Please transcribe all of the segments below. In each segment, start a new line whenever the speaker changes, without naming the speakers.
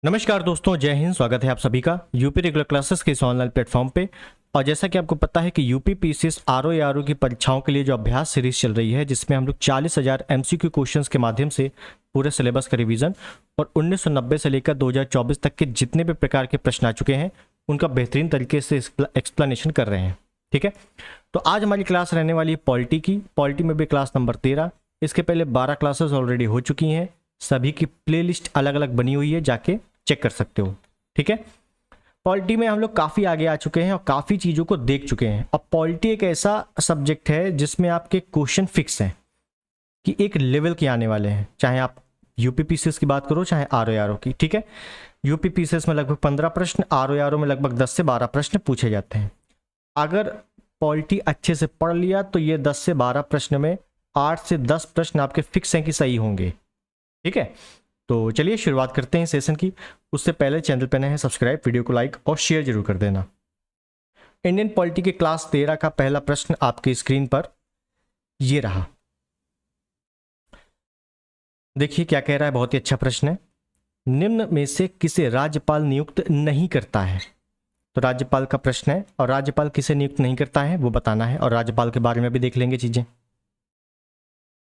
नमस्कार दोस्तों, जय हिंद। स्वागत है आप सभी का यूपी रेगुलर क्लासेस के इस ऑनलाइन प्लेटफॉर्म पे। और जैसा कि आपको पता है कि यूपी पीसीएस आरओ या आरओ की परीक्षाओं के लिए जो अभ्यास सीरीज चल रही है, जिसमें हम लोग 40,000 एमसीक्यू क्वेश्चंस के माध्यम से पूरे सिलेबस का रिवीजन और 1990 से लेकर 2024 तक के जितने भी प्रकार के प्रश्न आ चुके हैं उनका बेहतरीन तरीके से एक्सप्लेनेशन कर रहे हैं। ठीक है, तो आज हमारी क्लास रहने वाली है पॉलिटी की। पॉलिटी में भी क्लास नंबर 13। इसके पहले 12 क्लासेस ऑलरेडी हो चुकी हैं। सभी की प्लेलिस्ट अलग अलग बनी हुई है, जाके चेक कर सकते हो। ठीक है, पॉलिटी में हम लोग काफ़ी आगे आ चुके हैं और काफ़ी चीज़ों को देख चुके हैं। अब पॉलिटी एक ऐसा सब्जेक्ट है जिसमें आपके क्वेश्चन फिक्स हैं कि एक लेवल के आने वाले हैं, चाहे आप यूपी पीसीएस की बात करो चाहे आरओ की। ठीक है, यूपी पीसीएस में लगभग 15 प्रश्न, आरओ में लगभग 10 से 12 प्रश्न पूछे जाते हैं। अगर पॉलिटी अच्छे से पढ़ लिया तो ये 10 से 12 प्रश्न में 8 से 10 प्रश्न आपके फिक्स हैं कि सही होंगे। ठीक है, तो चलिए शुरुआत करते हैं सेशन की। उससे पहले चैनल पर नए हैं सब्सक्राइब, वीडियो को लाइक और शेयर जरूर कर देना। इंडियन पॉलिटी के क्लास 13 का पहला प्रश्न आपकी स्क्रीन पर ये रहा। देखिए क्या कह रहा है, बहुत ही अच्छा प्रश्न है। निम्न में से किसे राज्यपाल नियुक्त नहीं करता है? तो राज्यपाल का प्रश्न है और राज्यपाल किसे नियुक्त नहीं करता है वो बताना है, और राज्यपाल के बारे में भी देख लेंगे चीजें।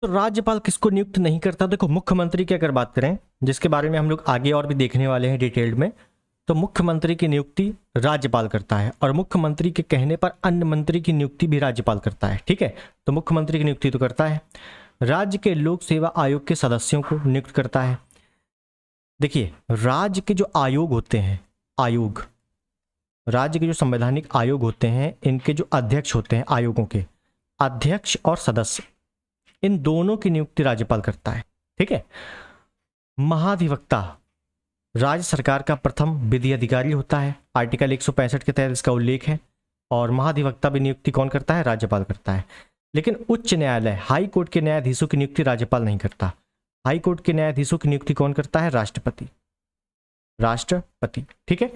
तो राज्यपाल किसको नियुक्त नहीं करता? देखो, मुख्यमंत्री की अगर बात करें, जिसके बारे में हम लोग आगे और भी देखने वाले हैं डिटेल्ड में, तो मुख्यमंत्री की नियुक्ति राज्यपाल करता है, और मुख्यमंत्री के कहने पर अन्य मंत्री की नियुक्ति भी राज्यपाल करता है। ठीक है, तो मुख्यमंत्री की नियुक्ति तो करता है। राज्य के लोक सेवा आयोग के सदस्यों को नियुक्त करता है। देखिए, राज्य के जो आयोग होते हैं, आयोग, राज्य के जो संवैधानिक आयोग होते हैं, इनके जो अध्यक्ष होते हैं, आयोगों के अध्यक्ष और सदस्य, इन दोनों की नियुक्ति राज्यपाल करता है। ठीक है, महाधिवक्ता राज्य सरकार का प्रथम विधि अधिकारी होता है। आर्टिकल 165 के तहत इसका उल्लेख है। और महाधिवक्ता भी नियुक्ति कौन करता है? राज्यपाल करता है। लेकिन उच्च न्यायालय, हाई कोर्ट के न्यायाधीशों की नियुक्ति राज्यपाल नहीं करता। हाई कोर्ट के न्यायाधीशों की नियुक्ति कौन करता है? राष्ट्रपति। राष्ट्रपति। ठीक है,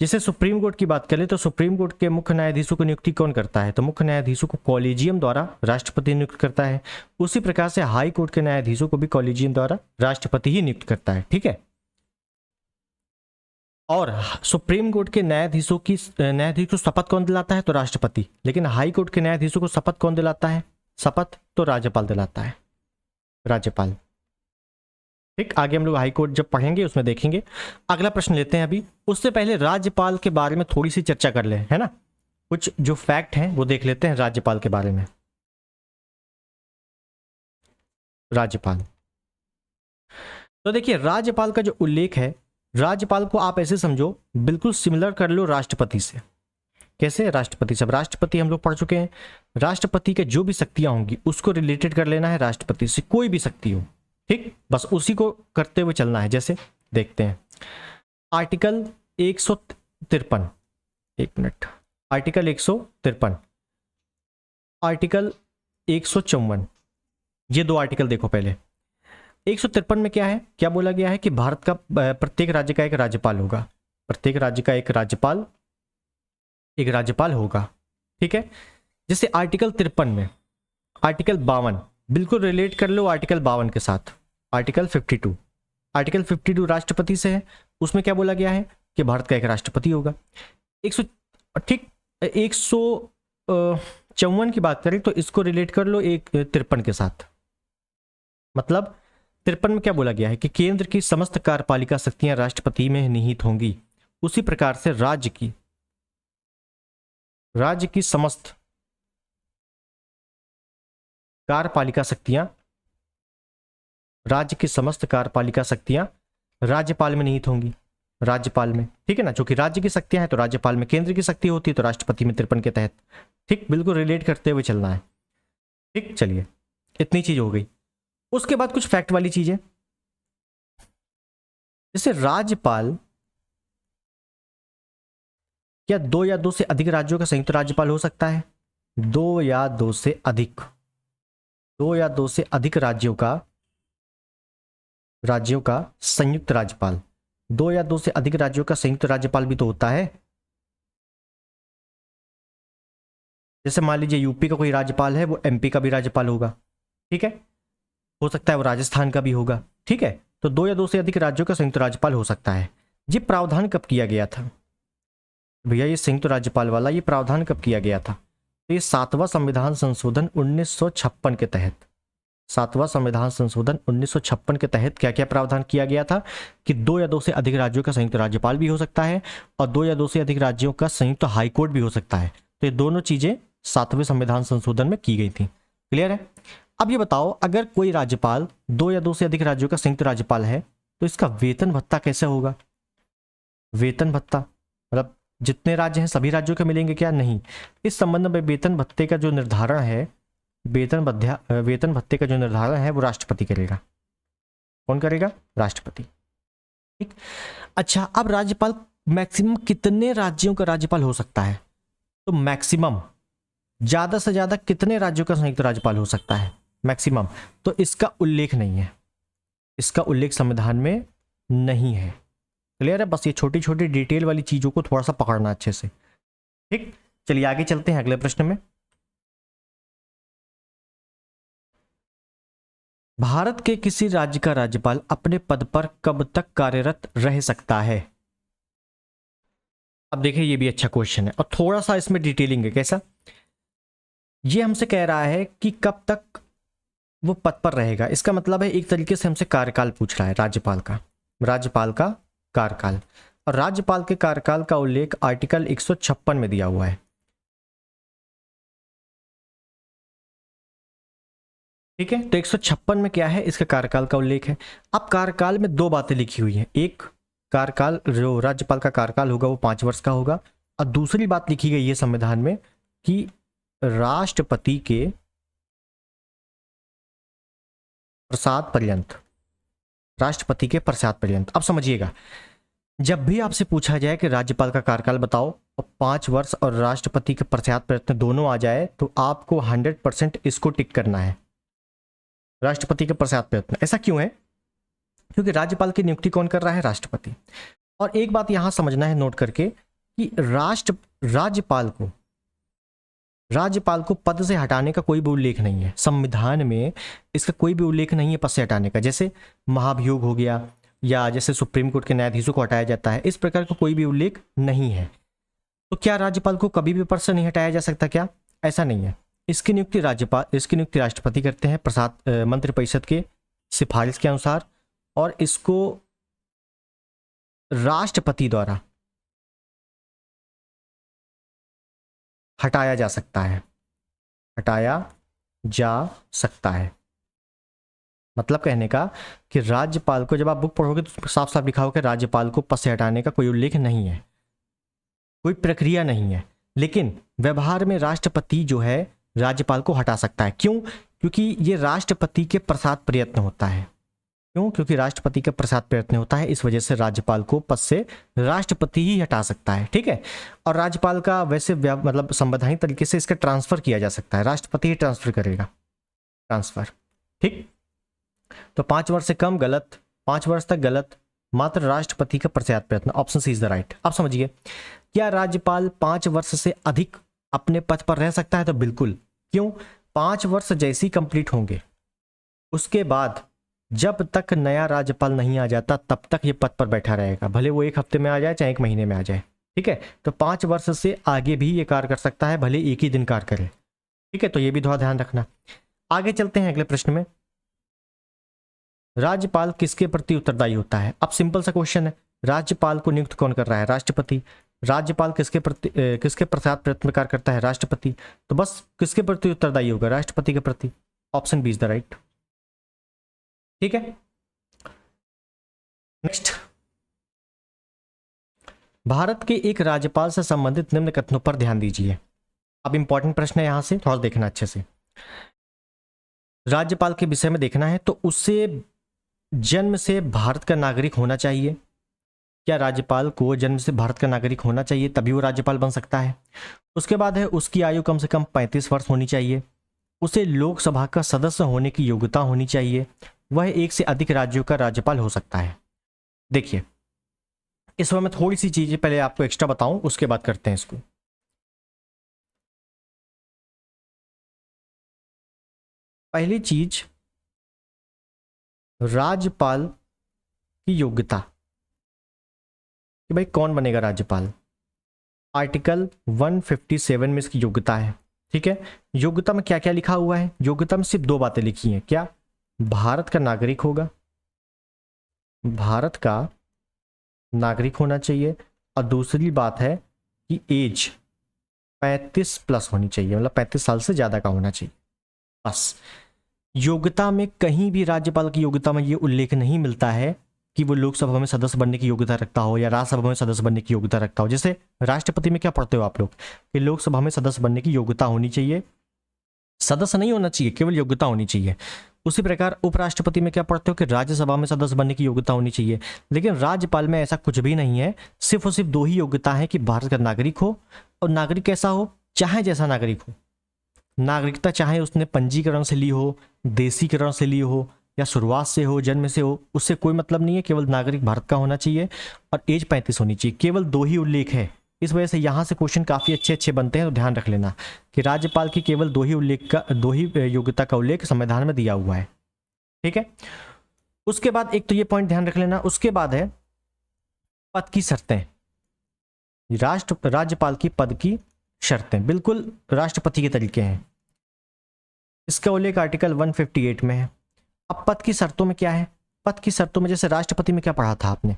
जैसे सुप्रीम कोर्ट की बात करें तो सुप्रीम कोर्ट के मुख्य न्यायाधीशों की नियुक्ति कौन करता है? तो मुख्य न्यायाधीशों को कॉलेजियम द्वारा राष्ट्रपति नियुक्त करता है। उसी प्रकार से हाई कोर्ट के न्यायाधीशों को भी कॉलेजियम द्वारा राष्ट्रपति ही नियुक्त करता है। ठीक है, और सुप्रीम कोर्ट के न्यायाधीश को शपथ कौन दिलाता है? तो राष्ट्रपति। लेकिन हाई कोर्ट के न्यायाधीशों को शपथ कौन दिलाता है? शपथ तो राज्यपाल दिलाता है, राज्यपाल। ठीक, आगे हम लोग हाई कोर्ट जब पढ़ेंगे उसमें देखेंगे। अगला प्रश्न लेते हैं अभी। उससे पहले राज्यपाल के बारे में थोड़ी सी चर्चा कर लें, है ना। कुछ जो फैक्ट हैं वो देख लेते हैं राज्यपाल के बारे में। राज्यपाल, तो देखिए, राज्यपाल का जो उल्लेख है, राज्यपाल को आप ऐसे समझो, बिल्कुल सिमिलर कर लो राष्ट्रपति से। कैसे? राष्ट्रपति से। राष्ट्रपति हम लोग पढ़ चुके हैं। राष्ट्रपति के जो भी शक्तियां होंगी उसको रिलेटेड कर लेना है राष्ट्रपति से, कोई भी शक्ति हो। ठीक, बस उसी को करते हुए चलना है। जैसे देखते हैं आर्टिकल 153, एक मिनट, आर्टिकल 153, आर्टिकल 154, ये दो आर्टिकल देखो पहले। 153 में क्या है, क्या बोला गया है कि भारत का प्रत्येक राज्य का एक राज्यपाल होगा। प्रत्येक राज्य का एक राज्यपाल होगा। ठीक है, जैसे आर्टिकल 53 में आर्टिकल 52 बिल्कुल रिलेट कर लो आर्टिकल 52 के साथ। आर्टिकल 52, आर्टिकल 52 राष्ट्रपति से है। उसमें क्या बोला गया है कि भारत का एक राष्ट्रपति होगा। 154 की बात करें तो इसको रिलेट कर लो 53 के साथ। मतलब 53 में क्या बोला गया है कि केंद्र की समस्त कार्यपालिका शक्तियां राष्ट्रपति में निहित होंगी। उसी प्रकार से राज्य की समस्त कार्यपालिका शक्तियां, राज्य की समस्त कार्यपालिका शक्तियां राज्यपाल में निहित होंगी। राज्यपाल में, ठीक है ना, जो कि राज्य की शक्तियां हैं तो राज्यपाल में, केंद्र की शक्ति होती है तो राष्ट्रपति में 53 के तहत। ठीक, बिल्कुल रिलेट करते हुए चलना है। ठीक, चलिए, इतनी चीज हो गई। उसके बाद कुछ फैक्ट वाली चीजें, जैसे राज्यपाल क्या 2 या 2 से अधिक राज्यों का संयुक्त राज्यपाल हो सकता है? 2 या 2 से अधिक, 2 या 2 से अधिक राज्यों का संयुक्त राज्यपाल, 2 या 2 से अधिक राज्यों का संयुक्त राज्यपाल भी तो होता है। जैसे मान लीजिए यूपी का कोई राज्यपाल है, वो एमपी का भी राज्यपाल होगा। ठीक है, हो सकता है वो राजस्थान का भी होगा। ठीक है, तो 2 या 2 से अधिक राज्यों का संयुक्त राज्यपाल हो सकता है। ये प्रावधान कब किया गया था भैया? ये संयुक्त राज्यपाल वाला ये प्रावधान कब किया गया था? तो ये 7वां संविधान संशोधन 1956 के तहत, 7वां संविधान संशोधन 1956 के तहत क्या क्या प्रावधान किया गया था कि 2 या 2 से अधिक राज्यों का संयुक्त राज्यपाल भी हो सकता है और 2 या 2 से अधिक राज्यों का संयुक्त हाईकोर्ट भी हो सकता है। तो ये दोनों चीजें 7वें संविधान संशोधन में की गई थी। क्लियर है? अब ये बताओ, अगर कोई राज्यपाल 2 या 2 से अधिक राज्यों का संयुक्त राज्यपाल है तो इसका वेतन भत्ता कैसे होगा? वेतन भत्ता मतलब जितने राज्य हैं सभी राज्यों के मिलेंगे क्या? नहीं। इस संबंध में वेतन भत्ते का जो निर्धारण है, वेतन भत्ते का जो निर्धारण है वो राष्ट्रपति करेगा। कौन करेगा? राष्ट्रपति। ठीक। अच्छा, अब राज्यपाल मैक्सिमम कितने राज्यों का राज्यपाल हो सकता है? तो मैक्सिमम ज्यादा से ज्यादा कितने राज्यों का संयुक्त राज्यपाल हो सकता है? मैक्सिमम। तो इसका उल्लेख नहीं है, इसका उल्लेख संविधान में नहीं है। क्लियर है? बस ये छोटी छोटी डिटेल वाली चीजों को थोड़ा सा पकड़ना अच्छे से। ठीक, चलिए आगे चलते हैं अगले प्रश्न में। भारत के किसी राज्य का राज्यपाल अपने पद पर कब तक कार्यरत रह सकता है? अब देखिए, ये भी अच्छा क्वेश्चन है और थोड़ा सा इसमें डिटेलिंग है। कैसा? ये हमसे कह रहा है कि कब तक वो पद पर रहेगा। इसका मतलब है एक तरीके से हमसे कार्यकाल पूछ रहा है राज्यपाल का, राज्यपाल का कार्यकाल। और राज्यपाल के कार्यकाल का उल्लेख आर्टिकल 156 में दिया हुआ है। ठीक है, तो 156 में क्या है? इसका कार्यकाल का उल्लेख है। अब कार्यकाल में 2 बातें लिखी हुई हैं। एक, कार्यकाल जो राज्यपाल का कार्यकाल होगा वो 5 वर्ष का होगा, और दूसरी बात लिखी गई है संविधान में कि राष्ट्रपति के प्रसाद पर्यंत, राष्ट्रपति के प्रसाद पर्यंत। अब समझिएगा, जब भी आपसे पूछा जाए कि राज्यपाल का कार्यकाल बताओ और 5 वर्ष और राष्ट्रपति के प्रसाद पर्यंत दोनों आ जाए तो आपको 100% इसको टिक करना है, राष्ट्रपति के प्रसाद प्रयत्न। ऐसा क्यों है? क्योंकि राज्यपाल की नियुक्ति कौन कर रहा है? राष्ट्रपति। और एक बात यहां समझना है नोट करके कि राज्यपाल को पद से हटाने का कोई भी उल्लेख नहीं है संविधान में। इसका कोई भी उल्लेख नहीं है पद से हटाने का। जैसे महाभियोग हो गया या जैसे सुप्रीम कोर्ट के न्यायाधीशों को हटाया जाता है, इस प्रकार का कोई भी उल्लेख नहीं है। तो क्या राज्यपाल को कभी भी पद से नहीं हटाया जा सकता क्या? ऐसा नहीं है। इसकी नियुक्ति राष्ट्रपति करते हैं प्रसाद मंत्रिपरिषद के सिफारिश के अनुसार, और इसको राष्ट्रपति द्वारा हटाया जा सकता है, हटाया जा सकता है। मतलब कहने का कि राज्यपाल को, जब आप बुक पढ़ोगे तो साफ साफ लिखा होगा कि राज्यपाल को पद से हटाने का कोई उल्लेख नहीं है, कोई प्रक्रिया नहीं है। लेकिन व्यवहार में राष्ट्रपति जो है राज्यपाल को हटा सकता है। क्यों? क्योंकि ये राष्ट्रपति के प्रसाद प्रयत्न होता है। क्यों? क्योंकि राष्ट्रपति का प्रसाद प्रयत्न होता है, इस वजह से राज्यपाल को पद से राष्ट्रपति ही हटा सकता है। ठीक है। और राज्यपाल का वैसे मतलब संवैधानिक तरीके से इसका ट्रांसफर किया जा सकता है, राष्ट्रपति ही ट्रांसफर करेगा, ट्रांसफर। ठीक। तो 5 वर्ष से कम गलत, 5 वर्ष तक गलत, मात्र राष्ट्रपति का प्रसाद प्रयत्न, option C is the right. अब समझिए, क्या राज्यपाल 5 वर्ष से अधिक अपने पद पर रह सकता है? तो बिल्कुल। क्यों? 5 वर्ष जैसे ही कंप्लीट होंगे उसके बाद जब तक नया राज्यपाल नहीं आ जाता तब तक ये पद पर बैठा रहेगा, भले वो 1 हफ्ते में आ जाए चाहे 1 महीने में आ जाए। ठीक है। तो 5 वर्ष से आगे भी ये कार्य कर सकता है, भले एक ही दिन कार्य करे। ठीक है, तो ये भी थोड़ा ध्यान रखना। आगे चलते हैं अगले प्रश्न में। राज्यपाल किसके प्रति उत्तरदायी होता है? अब सिंपल सा क्वेश्चन है, राज्यपाल को नियुक्त कौन कर रहा है? राष्ट्रपति। राज्यपाल किसके प्रसाद प्रयत्न कार्य करता है? राष्ट्रपति। तो बस किसके प्रति उत्तरदायी होगा? राष्ट्रपति के प्रति। Option B is the right. ठीक है। नेक्स्ट, भारत के एक राज्यपाल से संबंधित निम्न कथनों पर ध्यान दीजिए। अब इंपॉर्टेंट प्रश्न है, यहां से थोड़ा देखना अच्छे से। राज्यपाल के विषय में देखना है तो उससे जन्म से भारत का नागरिक होना चाहिए। क्या राज्यपाल को जन्म से भारत का नागरिक होना चाहिए तभी वो राज्यपाल बन सकता है? उसके बाद है उसकी आयु कम से कम 35 वर्ष होनी चाहिए। उसे लोकसभा का सदस्य होने की योग्यता होनी चाहिए। वह 1 से अधिक राज्यों का राज्यपाल हो सकता है। देखिए, इस समय मैं थोड़ी सी चीजें पहले आपको एक्स्ट्रा बताऊं, उसके बाद करते हैं इसको। पहली चीज, राज्यपाल की योग्यता। कि भाई कौन बनेगा राज्यपाल। आर्टिकल 157 में इसकी योग्यता है। ठीक है, योग्यता में क्या क्या लिखा हुआ है? योग्यता में सिर्फ 2 बातें लिखी हैं। क्या? भारत का नागरिक होगा, भारत का नागरिक होना चाहिए, और दूसरी बात है कि एज 35 प्लस होनी चाहिए, मतलब 35 साल से ज़्यादा का होना चाहिए। बस योग्यता में कहीं भी राज्यपाल की योग्यता में ये उल्लेख नहीं मिलता है कि वो लोकसभा में सदस्य बनने की योग्यता रखता हो या राज्यसभा में सदस्य बनने की योग्यता रखता हो। जैसे राष्ट्रपति में क्या पढ़ते हो आप लोग कि लोकसभा में सदस्य बनने की योग्यता होनी चाहिए, सदस्य नहीं होना चाहिए, केवल योग्यता होनी चाहिए। उसी प्रकार उपराष्ट्रपति में क्या पढ़ते हो कि राज्यसभा में सदस्य बनने की योग्यता होनी चाहिए। लेकिन राज्यपाल में ऐसा कुछ भी नहीं है, सिर्फ और सिर्फ 2 ही योग्यता है कि भारत का नागरिक हो, और नागरिक कैसा हो? चाहे जैसा नागरिक हो। नागरिकता चाहे उसने पंजीकरण से ली हो, देशीकरण से ली हो, या शुरुआत से हो, जन्म से हो, उससे कोई मतलब नहीं है, केवल नागरिक भारत का होना चाहिए और एज 35 होनी चाहिए। केवल 2 ही उल्लेख है, इस वजह से यहाँ से क्वेश्चन काफ़ी अच्छे अच्छे बनते हैं। तो ध्यान रख लेना कि राज्यपाल की केवल 2 ही योग्यता का उल्लेख संविधान में दिया हुआ है। ठीक है, उसके बाद एक तो ये पॉइंट ध्यान रख लेना। उसके बाद है पद की शर्तें। राज्यपाल की पद की शर्तें बिल्कुल राष्ट्रपति के तरीके हैं। इसका उल्लेख आर्टिकल 158 में है। अब पद की शर्तों में क्या है? पद की शर्तों में जैसे राष्ट्रपति में क्या पढ़ा था आपने?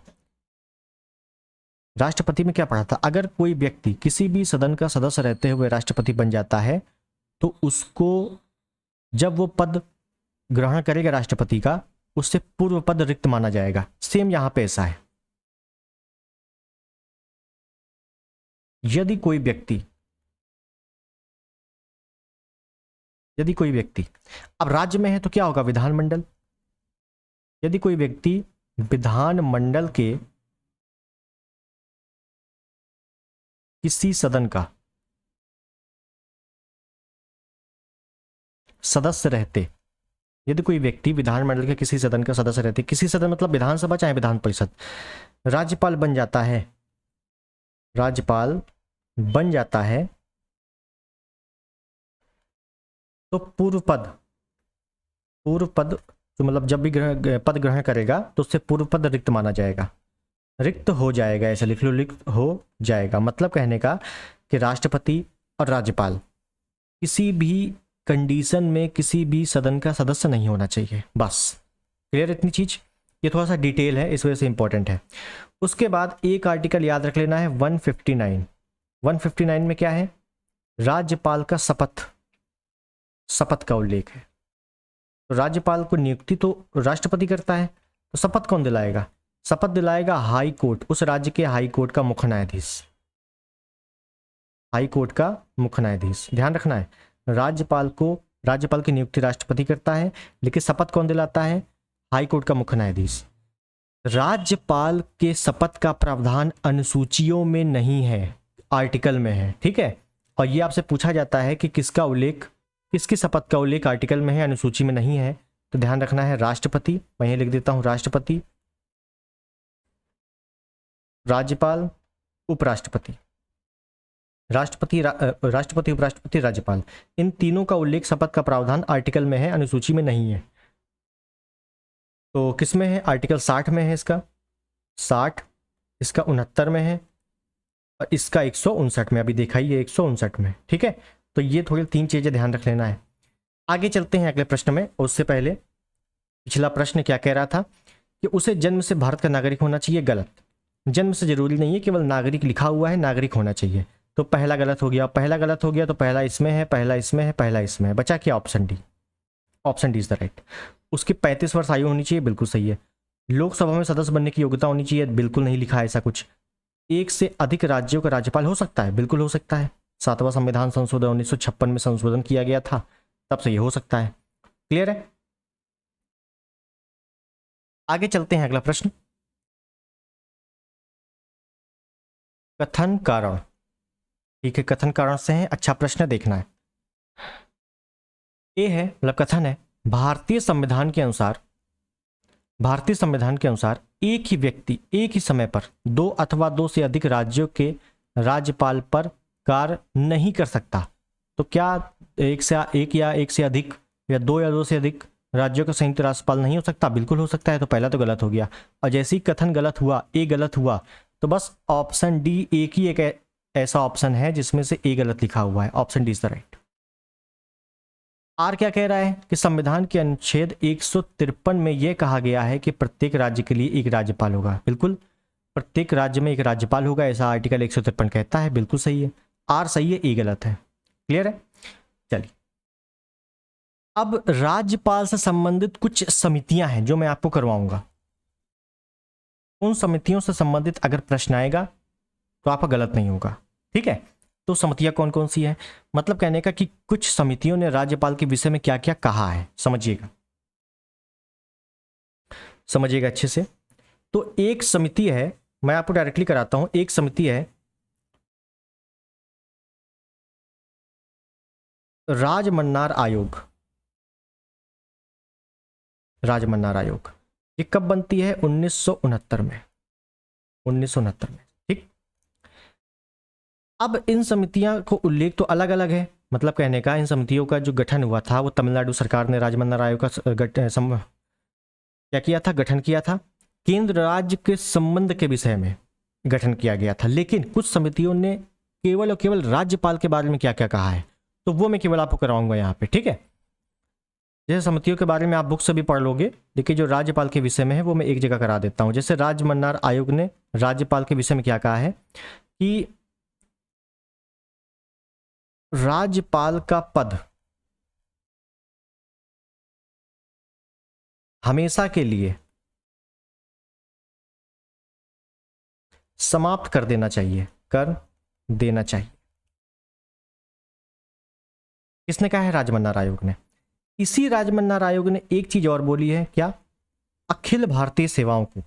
राष्ट्रपति में क्या पढ़ा था? अगर कोई व्यक्ति किसी भी सदन का सदस्य रहते हुए राष्ट्रपति बन जाता है तो उसको जब वो पद ग्रहण करेगा राष्ट्रपति का, उससे पूर्व पद रिक्त माना जाएगा। सेम यहां पे ऐसा है। यदि कोई व्यक्ति अब राज्य में है तो क्या होगा? विधानमंडल। यदि कोई व्यक्ति विधानमंडल के किसी सदन का सदस्य रहते, यदि कोई व्यक्ति विधानमंडल के किसी सदन का सदस्य रहते, किसी सदन मतलब विधानसभा चाहे विधान परिषद, राज्यपाल बन जाता है, तो पूर्व पद तो मतलब जब भी पद ग्रहण करेगा तो उससे पूर्व पद रिक्त माना जाएगा, रिक्त हो जाएगा। ऐसा लिख लो, रिक्त हो जाएगा। मतलब कहने का कि राष्ट्रपति और राज्यपाल किसी भी कंडीशन में किसी भी सदन का सदस्य नहीं होना चाहिए। बस क्लियर इतनी चीज? ये थोड़ा सा डिटेल है, इस वजह से इंपॉर्टेंट है। उसके बाद एक आर्टिकल याद रख लेना है 159। 159 में क्या है? राज्यपाल का शपथ का उल्लेख है। तो राज्यपाल को नियुक्ति तो राष्ट्रपति करता है, तो शपथ कौन दिलाएगा? शपथ दिलाएगा हाई कोर्ट, उस राज्य के हाई कोर्ट का मुख्य न्यायाधीश। हाई कोर्ट का मुख्य न्यायाधीश, ध्यान रखना है। राज्यपाल की नियुक्ति राष्ट्रपति करता है, लेकिन शपथ कौन दिलाता है? हाई कोर्ट का मुख्य न्यायाधीश। राज्यपाल के शपथ का प्रावधान अनुसूचियों में नहीं है, आर्टिकल में है। ठीक है, और ये आपसे पूछा जाता है कि किसकी शपथ का उल्लेख आर्टिकल में है, अनुसूची में नहीं है। तो ध्यान रखना है राष्ट्रपति, मैं लिख देता हूं राष्ट्रपति, राज्यपाल, उपराष्ट्रपति। राष्ट्रपति, उपराष्ट्रपति, राज्यपाल, इन तीनों का उल्लेख शपथ का प्रावधान आर्टिकल में है, अनुसूची में नहीं है। तो किस में है? आर्टिकल 60 में है इसका, 60, इसका 69 में है, और इसका 159 में। अभी देखा ही है 159 में। ठीक है, तो ये थोड़ी 3 चीजें ध्यान रख लेना है। आगे चलते हैं अगले प्रश्न में। उससे पहले पिछला प्रश्न क्या कह रहा था कि उसे जन्म से भारत का नागरिक होना चाहिए। गलत, जन्म से जरूरी नहीं है, केवल नागरिक लिखा हुआ है, नागरिक होना चाहिए। तो पहला गलत हो गया, तो पहला इसमें है, पहला इसमें है, बचा क्या? Option D. Option D is the right. उसकी 35 वर्ष आयु होनी चाहिए, बिल्कुल सही है। लोकसभा में सदस्य बनने की योग्यता होनी चाहिए, बिल्कुल नहीं लिखा है ऐसा कुछ। 1 से अधिक राज्यों का राज्यपाल हो सकता है, बिल्कुल हो सकता है। 7वां संविधान संशोधन 1956 में संशोधन किया गया था, तब से ये हो सकता है। क्लियर है? आगे चलते हैं, अगला प्रश्न। कथन कारण। ठीक है, कथन कारण से है, अच्छा प्रश्न देखना है। ये है मतलब कथन है, भारतीय संविधान के अनुसार एक ही व्यक्ति एक ही समय पर 2 अथवा 2 से अधिक राज्यों के राज्यपाल पर कार्य नहीं कर सकता। तो क्या एक से अधिक या 2 या 2 से अधिक राज्यों का संयुक्त राज्यपाल नहीं हो सकता? बिल्कुल हो सकता है। तो पहला तो गलत हो गया, और जैसे ही कथन गलत हुआ, ए गलत हुआ, तो बस ऑप्शन डी एक ही एक ऐसा ऑप्शन है जिसमें से ए गलत लिखा हुआ है, option D is the right. आर क्या कह रहा है कि संविधान के अनुच्छेद 153 में यह कहा गया है कि प्रत्येक राज्य के लिए एक राज्यपाल होगा। बिल्कुल, प्रत्येक राज्य में एक राज्यपाल होगा, ऐसा आर्टिकल 153 कहता है। बिल्कुल सही है, आर सही है, ए गलत है। क्लियर है? चलिए, अब राज्यपाल से संबंधित कुछ समितियां हैं जो मैं आपको करवाऊंगा। उन समितियों से संबंधित अगर प्रश्न आएगा तो आपका गलत नहीं होगा। ठीक है, तो समितियां कौन कौन सी हैं, मतलब कहने का कि कुछ समितियों ने राज्यपाल के विषय में क्या क्या कहा है, समझिएगा समझिएगा अच्छे से। तो एक समिति है, मैं आपको डायरेक्टली कराता हूं, एक समिति है राजमन्नार आयोग। राजमन्नार आयोग ये कब बनती है? 1969 में, 1969 में। ठीक, अब इन समितियां को उल्लेख तो अलग अलग है, मतलब कहने का इन समितियों का जो गठन हुआ था वो तमिलनाडु सरकार ने राजमन्नार आयोग का क्या किया था, गठन किया था। केंद्र राज्य के संबंध के विषय में गठन किया गया था। लेकिन कुछ समितियों ने केवल और केवल राज्यपाल के बारे में क्या क्या कहा है, तो वो मैं केवल आपको कराऊंगा यहाँ पे। ठीक है, जैसे समितियों के बारे में आप बुक से भी पढ़ लोगे, लेकिन जो राज्यपाल के विषय में है वो मैं एक जगह करा देता हूं। जैसे राजमन्नार आयोग ने राज्यपाल के विषय में क्या कहा है कि राज्यपाल का पद हमेशा के लिए समाप्त कर देना चाहिए, कर देना चाहिए। किसने कहा है? राजमन्नार आयोग ने। इसी राजमन्नार आयोग ने एक चीज और बोली है, क्या? अखिल भारतीय सेवाओं को,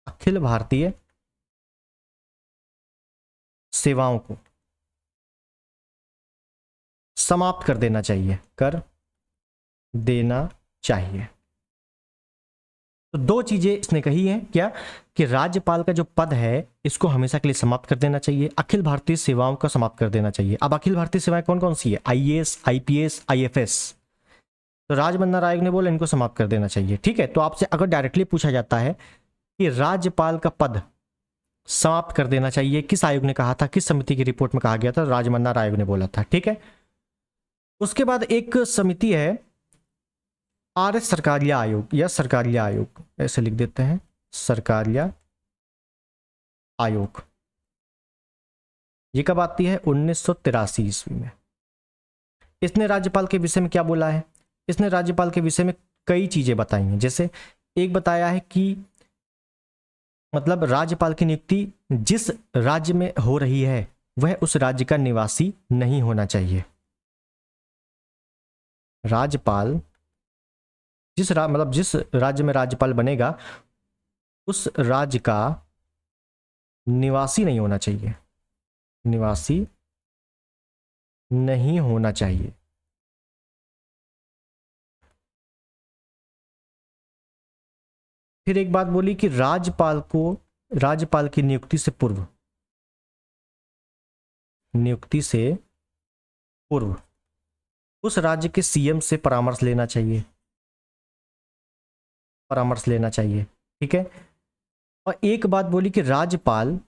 अखिल भारतीय सेवाओं को समाप्त कर देना चाहिए, कर देना चाहिए। तो दो चीजें इसने कही हैं, क्या? कि राज्यपाल का जो पद है इसको हमेशा के लिए समाप्त कर देना चाहिए, अखिल भारतीय सेवाओं का समाप्त कर देना चाहिए। अब अखिल भारतीय सेवाएं कौन कौन सी है? IAS, IPS, IFS. तो राजमन्नार आयोग ने बोला इनको समाप्त कर देना चाहिए। ठीक है, तो आपसे अगर डायरेक्टली पूछा जाता है कि राज्यपाल का पद समाप्त कर देना चाहिए, किस आयोग ने कहा था, किस समिति की रिपोर्ट में कहा गया था? राजमन्नार आयोग ने बोला था। ठीक है, उसके बाद एक समिति है आर्य सरकारिया आयोग या सरकारिया आयोग, ऐसे लिख देते हैं, सरकारिया आयोग। ये कब आती है? 1983 ईस्वी में। इसने राज्यपाल के विषय में क्या बोला है? इसने राज्यपाल के विषय में कई चीजें बताई हैं। जैसे एक बताया है कि मतलब राज्यपाल की नियुक्ति जिस राज्य में हो रही है वह उस राज्य का निवासी नहीं होना चाहिए। राज्यपाल जिस राज्य में राज्यपाल बनेगा उस राज्य का निवासी नहीं होना चाहिए, निवासी नहीं होना चाहिए। फिर एक बात बोली कि राज्यपाल की नियुक्ति से पूर्व उस राज्य के सीएम से परामर्श लेना चाहिए, ठीक है। और एक बात बोली कि राज्यपाल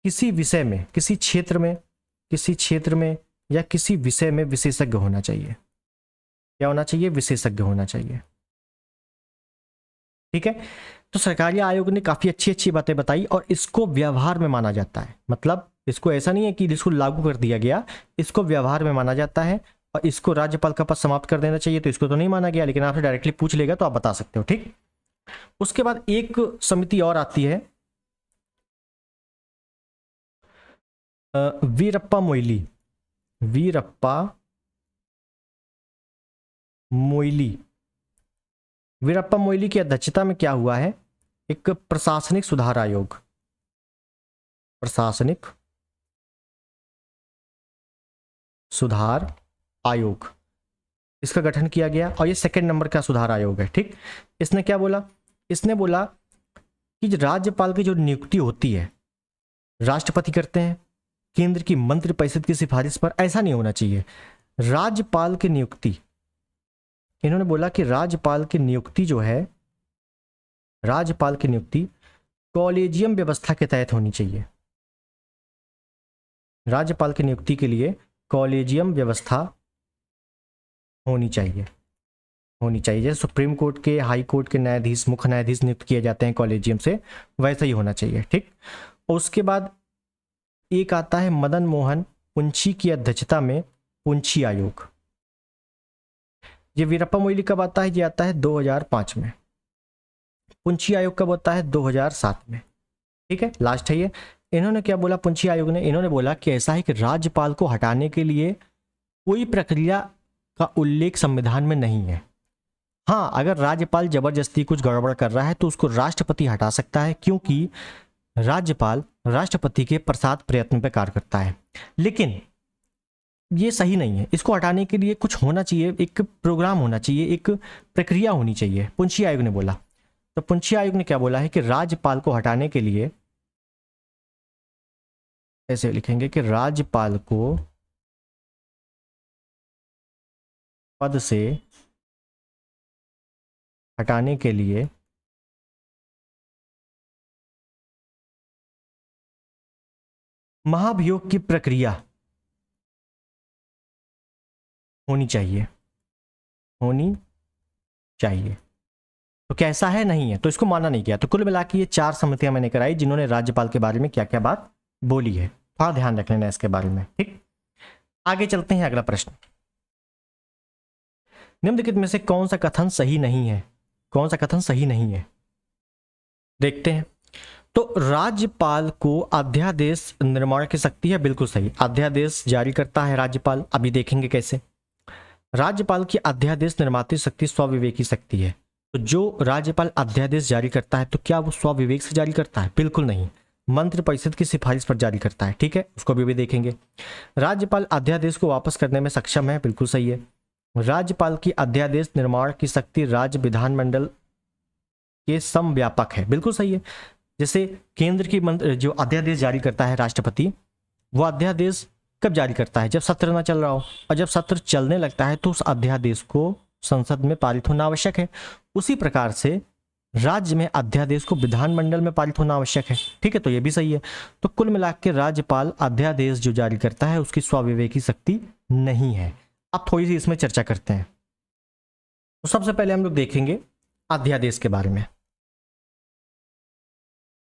किसी विषय में, किसी क्षेत्र में या किसी विषय में विशेषज्ञ होना चाहिए। क्या होना चाहिए? विशेषज्ञ होना चाहिए, ठीक है। तो सरकारी आयोग ने काफी अच्छी अच्छी बातें बताई और इसको व्यवहार में माना जाता है। मतलब इसको ऐसा नहीं है कि इसको लागू कर दिया गया, इसको व्यवहार में माना जाता है। और इसको राज्यपाल का पद समाप्त कर देना चाहिए, तो इसको तो नहीं माना गया, लेकिन आपसे डायरेक्टली पूछ लेगा तो आप बता सकते हो, ठीक। उसके बाद एक समिति और आती है वीरप्पा मोइली की अध्यक्षता में क्या हुआ है? एक प्रशासनिक सुधार आयोग, इसका गठन किया गया और ये सेकंड नंबर का सुधार आयोग है, ठीक। इसने क्या बोला? इसने बोला कि राज्यपाल की जो नियुक्ति होती है राष्ट्रपति करते हैं केंद्र की मंत्रिपरिषद की सिफारिश पर, ऐसा नहीं होना चाहिए। राज्यपाल की नियुक्ति, इन्होंने बोला कि राज्यपाल की नियुक्ति जो है राज्यपाल की नियुक्ति कॉलेजियम व्यवस्था के तहत होनी चाहिए। राज्यपाल की नियुक्ति के लिए कॉलेजियम व्यवस्था होनी चाहिए, होनी चाहिए। जैसे सुप्रीम कोर्ट के, हाई कोर्ट के न्यायाधीश, मुख्य न्यायाधीश नियुक्त किए जाते हैं कॉलेजियम से, वैसा ही होना चाहिए। ठीक। और उसके बाद एक आता है मदन मोहन पुंछी की अध्यक्षता में पुंछी आयोग। ये वीरप्पा मोइली कब आता है? ये आता है 2005 में। पुंछी आयोग कब होता है? 2007 में। ठीक है, लास्ट है ये। इन्होंने क्या बोला पुंछी आयोग ने? इन्होंने बोला कि ऐसा है कि राज्यपाल को हटाने के लिए कोई प्रक्रिया का उल्लेख संविधान में नहीं है। हाँ, अगर राज्यपाल जबरदस्ती कुछ गड़बड़ कर रहा है तो उसको राष्ट्रपति हटा सकता है, क्योंकि राज्यपाल राष्ट्रपति के प्रसाद प्रयत्न पर कार्य करता है। लेकिन ये सही नहीं है, इसको हटाने के लिए कुछ होना चाहिए, एक प्रोग्राम होना चाहिए, एक प्रक्रिया होनी चाहिए, पुंछी आयोग ने बोला। तो पुंछी आयोग ने क्या बोला है कि राज्यपाल को हटाने के लिए, ऐसे लिखेंगे कि राज्यपाल को पद से हटाने के लिए महाभियोग की प्रक्रिया होनी चाहिए, होनी चाहिए। तो कैसा है? नहीं है, तो इसको माना नहीं गया। तो कुल मिला के ये 4 समितियां मैंने कराई जिन्होंने राज्यपाल के बारे में क्या क्या बात बोली है। थोड़ा ध्यान रख लेना इसके बारे में। ठीक, आगे चलते हैं। अगला प्रश्न, निम्नलिखित में से कौन सा कथन सही नहीं है? कौन सा कथन सही नहीं है, देखते हैं। तो राज्यपाल को अध्यादेश निर्माण की शक्ति है, बिल्कुल सही। अध्यादेश जारी करता है राज्यपाल, अभी देखेंगे कैसे। राज्यपाल की अध्यादेश निर्माती शक्ति स्वविवेकी शक्ति है। तो जो राज्यपाल अध्यादेश जारी करता है तो क्या वो स्वविवेक से जारी करता है? बिल्कुल नहीं, मंत्रिपरिषद की सिफारिश पर जारी करता है। ठीक है, उसको भी देखेंगे। राज्यपाल अध्यादेश को वापस करने में सक्षम है, बिल्कुल सही है। राज्यपाल की अध्यादेश निर्माण की शक्ति राज्य विधानमंडल के समव्यापक है, बिल्कुल सही है। जैसे केंद्र की जो अध्यादेश जारी करता है राष्ट्रपति, वो अध्यादेश कब जारी करता है? जब सत्र ना चल रहा हो, और जब सत्र चलने लगता है तो उस अध्यादेश को संसद में पारित होना आवश्यक है। उसी प्रकार से राज्य में अध्यादेश को विधानमंडल में पारित होना आवश्यक है। ठीक है, तो ये भी सही है। तो कुल मिलाकर राज्यपाल अध्यादेश जो जारी करता है उसकी स्वविवेकी शक्ति नहीं है। अब थोड़ी सी इसमें चर्चा करते हैं। तो सबसे पहले हम लोग देखेंगे अध्यादेश के बारे में।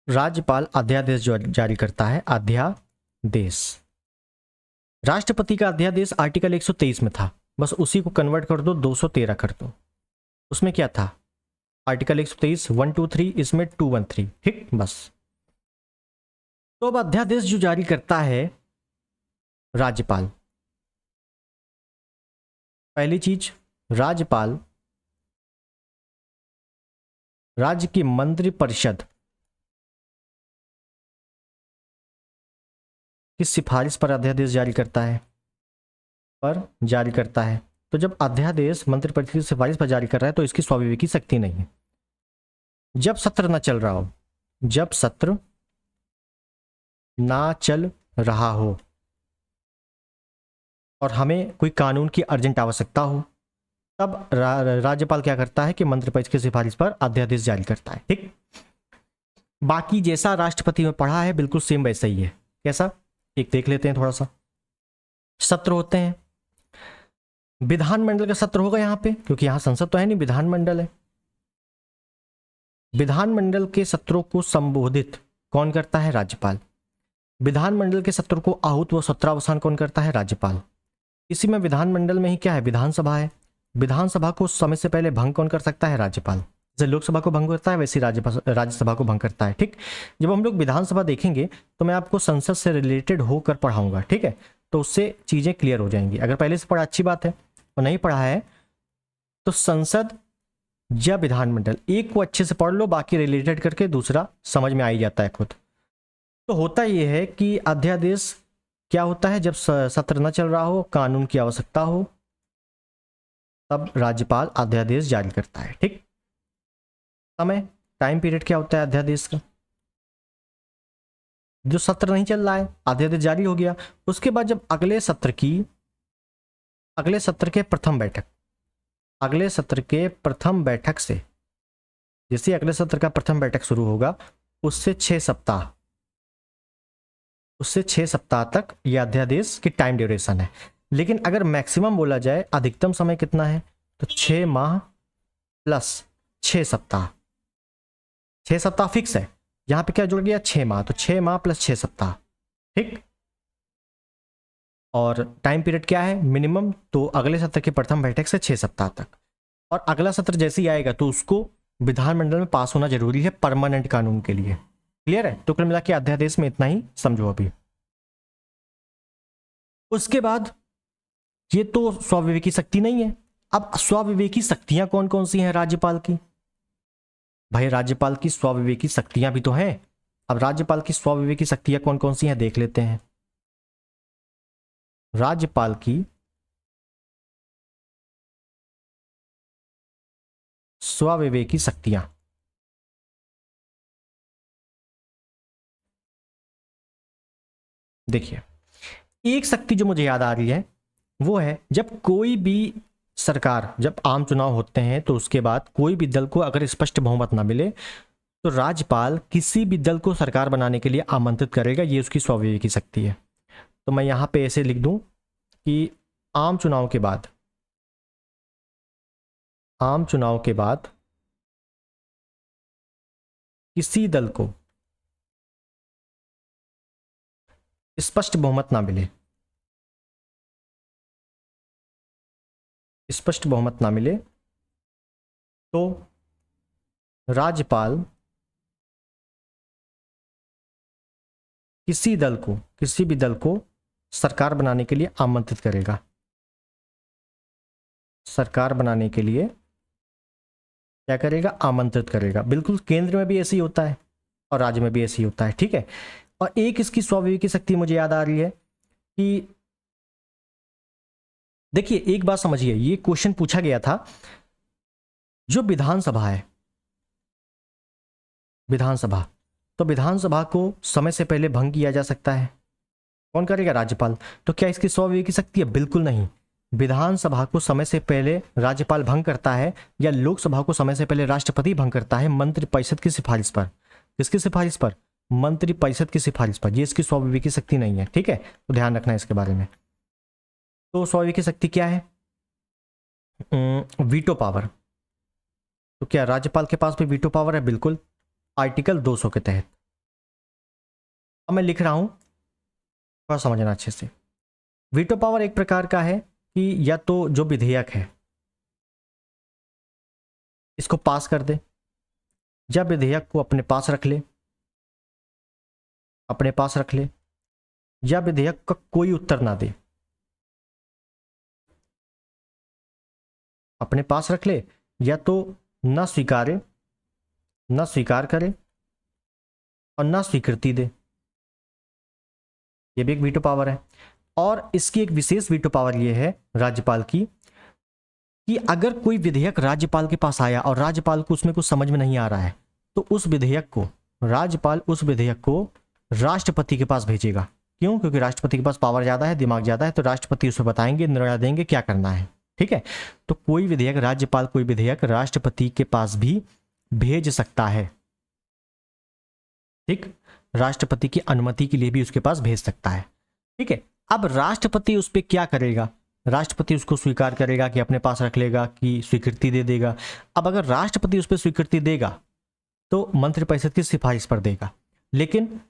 राज्यपाल अध्यादेश जो जारी करता है, अध्यादेश, राष्ट्रपति का अध्यादेश आर्टिकल 123 में था, बस उसी को कन्वर्ट कर दो, 213 कर दो। उसमें क्या था? आर्टिकल 123 123, इसमें 213। ठीक, बस। तो अब अध्यादेश जो जारी करता है राज्यपाल, पहली चीज, राज्यपाल राज्य की मंत्रिपरिषद की सिफारिश पर अध्यादेश जारी करता है, तो जब अध्यादेश मंत्रिपरिषद की सिफारिश पर जारी कर रहा है तो इसकी स्वविवेकी शक्ति नहीं है। जब सत्र ना चल रहा हो, जब सत्र ना चल रहा हो और हमें कोई कानून की अर्जेंट आवश्यकता हो, तब राज्यपाल क्या करता है कि मंत्रिपरिषद की सिफारिश पर अध्यादेश जारी करता है। ठीक, बाकी जैसा राष्ट्रपति में पढ़ा है बिल्कुल सेम वैसा ही है। कैसा? एक देख लेते हैं थोड़ा सा। सत्र होते हैं, विधानमंडल का सत्र होगा यहाँ पे, क्योंकि यहाँ संसद तो है नहीं, विधानमंडल है। विधानमंडल के सत्रों को संबोधित कौन करता है? राज्यपाल। विधानमंडल के सत्र को आहूत व सत्रावसान कौन करता है? राज्यपाल। इसी में विधानमंडल में ही क्या है? विधानसभा है। विधानसभा को समय से पहले भंग कौन कर सकता है? राज्यपाल। जैसे लोकसभा को भंग करता है वैसे राज्यसभा को भंग करता है। ठीक, जब हम लोग विधानसभा देखेंगे तो मैं आपको संसद से रिलेटेड होकर पढ़ाऊंगा। ठीक है, तो उससे चीजें क्लियर हो जाएंगी। अगर पहले से पढ़ा अच्छी बात है, और नहीं पढ़ा है तो संसद या विधानमंडल एक को अच्छे से पढ़ लो, बाकी रिलेटेड करके दूसरा समझ में आ ही जाता है खुद। तो होता यह है कि अध्यादेश क्या होता है? जब सत्र न चल रहा हो, कानून की आवश्यकता हो, तब राज्यपाल अध्यादेश जारी करता है। ठीक, समय, टाइम पीरियड क्या होता है अध्यादेश का? जो सत्र नहीं चल रहा है, अध्यादेश जारी हो गया, उसके बाद जब अगले सत्र के प्रथम बैठक से जैसे अगले सत्र का प्रथम बैठक शुरू होगा उससे 6 सप्ताह तक यह अध्यादेश की टाइम ड्यूरेशन है। लेकिन अगर मैक्सिमम बोला जाए अधिकतम समय कितना है तो 6 माह प्लस 6 सप्ताह। 6 सप्ताह फिक्स है, यहां पे क्या जुड़ गया 6 माह, तो 6 माह प्लस 6 सप्ताह। ठीक, और टाइम पीरियड क्या है मिनिमम, तो अगले सत्र की प्रथम बैठक से 6 सप्ताह तक। और अगला सत्र जैसे ही आएगा तो उसको विधानमंडल में पास होना जरूरी है परमानेंट कानून के लिए। क्लियर है? तो कुल मिला के अध्यादेश में इतना ही समझो अभी। उसके बाद ये तो स्वविवेकी शक्ति नहीं है। अब स्वविवेकी शक्तियां कौन कौन सी हैं राज्यपाल की? भाई राज्यपाल की स्वविवेकी शक्तियां भी तो हैं। अब राज्यपाल की स्वविवेकी शक्तियां कौन कौन सी हैं देख लेते हैं। राज्यपाल की स्वविवेकी शक्तियां, देखिए एक शक्ति जो मुझे याद आ रही है वो है जब कोई भी सरकार, जब आम चुनाव होते हैं तो उसके बाद कोई भी दल को अगर स्पष्ट बहुमत ना मिले तो राज्यपाल किसी भी दल को सरकार बनाने के लिए आमंत्रित करेगा, ये उसकी स्वविवेकी शक्ति है। तो मैं यहां पे ऐसे लिख दूं कि आम चुनाव के बाद किसी दल को स्पष्ट बहुमत ना मिले तो राज्यपाल किसी भी दल को सरकार बनाने के लिए आमंत्रित करेगा। सरकार बनाने के लिए क्या करेगा? आमंत्रित करेगा। बिल्कुल केंद्र में भी ऐसे ही होता है और राज्य में भी ऐसे ही होता है। ठीक है, और एक इसकी स्वविवेकी शक्ति मुझे याद आ रही है कि देखिए एक बात समझिए, ये क्वेश्चन पूछा गया था, जो विधानसभा है, विधानसभा, तो विधानसभा को समय से पहले भंग किया जा सकता है, कौन करेगा? राज्यपाल। तो क्या इसकी स्वविवेकी शक्ति है? बिल्कुल नहीं। विधानसभा को समय से पहले राज्यपाल भंग करता है या लोकसभा को समय से पहले राष्ट्रपति भंग करता है मंत्रिपरिषद की सिफारिश पर। किसकी सिफारिश पर? मंत्रिपरिषद की सिफारिश पर। ये इसकी स्वविवेकी शक्ति नहीं है। ठीक है, तो ध्यान रखना है इसके बारे में। तो स्वविवेकी शक्ति क्या है? Veto power. तो क्या राज्यपाल के पास भी वीटो पावर है? बिल्कुल, आर्टिकल 200 के तहत। अब मैं लिख रहा हूं, थोड़ा समझना अच्छे से। वीटो पावर एक प्रकार का है कि या तो जो विधेयक है इसको पास कर दे या विधेयक को अपने पास रख ले, या विधेयक का कोई उत्तर ना दे, अपने पास रख ले, या तो ना स्वीकार करे और ना स्वीकृति दे। ये भी एक वीटो पावर है। और इसकी एक विशेष वीटो पावर ये है राज्यपाल की कि अगर कोई विधेयक राज्यपाल के पास आया और राज्यपाल को उसमें कुछ समझ में नहीं आ रहा है तो उस विधेयक को राष्ट्रपति के पास भेजेगा। क्यों? क्योंकि राष्ट्रपति के पास पावर ज्यादा है, दिमाग ज्यादा है, तो राष्ट्रपति उसे बताएंगे, निर्णय देंगे क्या करना है। ठीक है, तो कोई विधेयक राष्ट्रपति के पास भी भेज सकता है। ठीक, राष्ट्रपति की अनुमति के लिए भी उसके पास भेज सकता है। ठीक है, अब राष्ट्रपति उस पर क्या करेगा? राष्ट्रपति उसको स्वीकार करेगा कि अपने पास रख लेगा कि स्वीकृति दे देगा। अब अगर राष्ट्रपति उस पर स्वीकृति देगा तो मंत्रिपरिषद की सिफारिश पर देगा, लेकिन